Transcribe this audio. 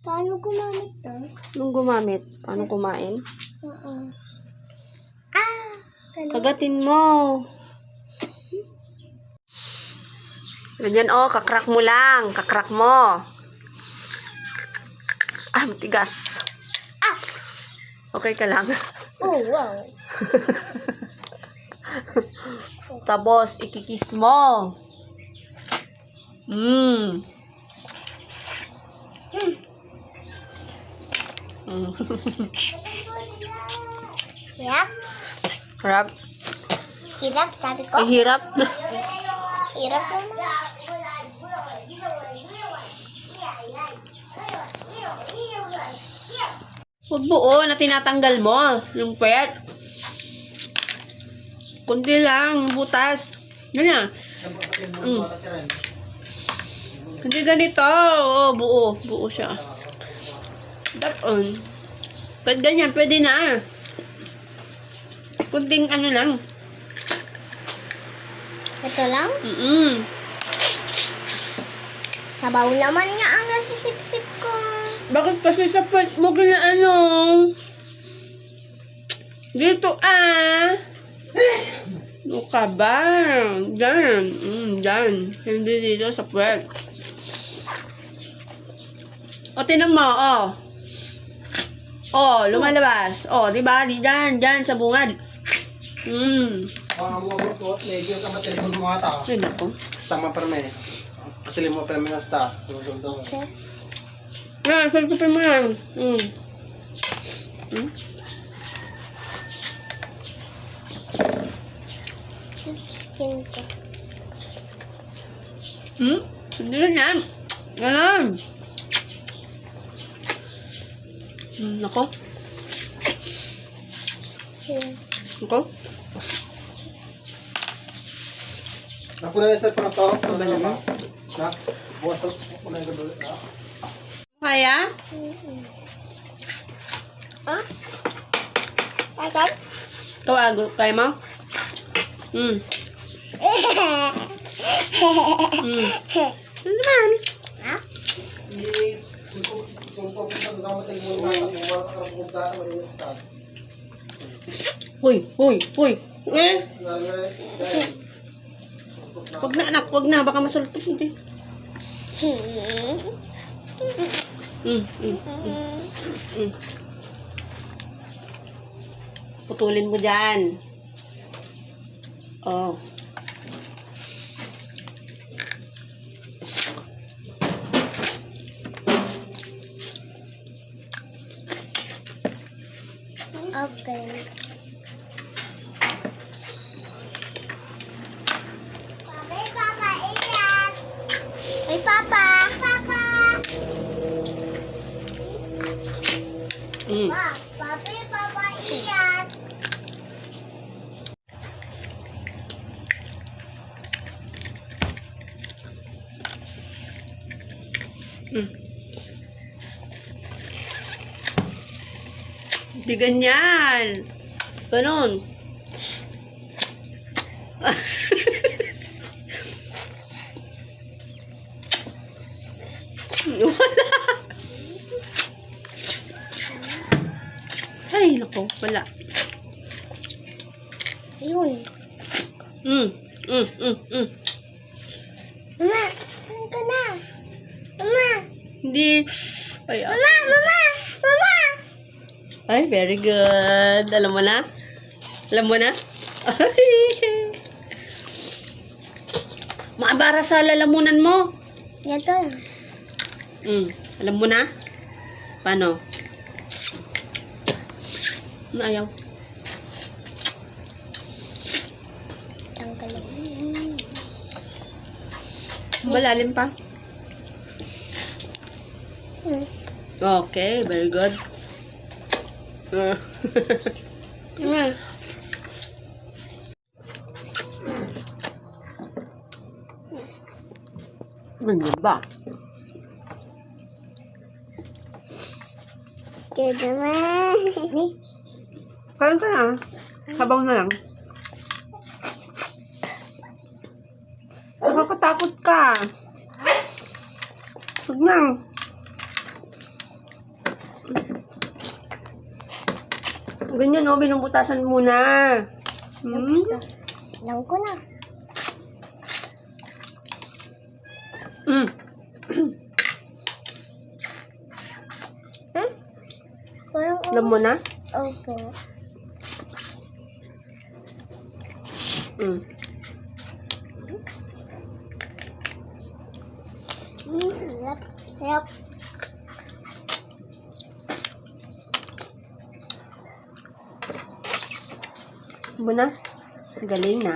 Paano gumamit to? Anong gumamit? Paano kumain? Oo. Kagatin mo. Ganyan kakrak mo lang. Kakrak mo. Matigas. Okay ka lang. Oh, wow. Tapos, ikikis mo. Hirap? Harap. Hirap, sabi ko. Hirap. Hirap naman. Huwag buo na tinatanggal mo. Yung fat. Kunti lang. Butas. Ganyan. Hindi ganito. Buo. Buo siya. Dapat. Kahit ganyan, pwede na. Kunting ano lang. Ito lang? Sabaw naman nga ang nasisip-sip ko. Bakit kasi sa pwet mo ano? Dito Ano ka ba? Diyan. Diyan. Hindi dito sa pwet. O, tinan mo, lumalabas. Diba? Diyan, sa bungad. Medyo sa matelipon mo nga tao. Ay, naku. Tama pa rin. Pasilin mo pa rin ng staff. Okay. Yan, salpipin mo yan. Skin ko. Hindi lang yan. Ganun. Nako. Nako. Ako na yung step pa ng tao. Na? Bukas to. Ako na yung gadulit na. Kaya? Tagal? Tawago. Kaya mo? Ano naman? Hoy. Wag na anak, wag na. Baka masultok. Hindi. Putulin mo dyan. Okay. Papa, iyan. Ay, Papa. Papa, iyan. Hindi ganyan. Ganon. Wala. Ay, naku. Wala. Yun. Mama, saan ka na? Mama. Hindi. Ay, Mama. Ay, very good. Alam mo na? Alam mo na? Ay. Maabara sa lalamunan mo. Ito. Alam mo na? Paano? Ayaw. Tanggalin. Malalim pa. Okay, very good. Ganyan ba? Ito naman. Kaya ka na. Sabaw na lang. nakakatakot ka. Huwag na. Ganyan, oh, binubutasan muna. Hmm? Alam ko na. Mm. Parang Alam mo na? okay. Mm. Sarap. Sarap. Alam mo na? Galing na.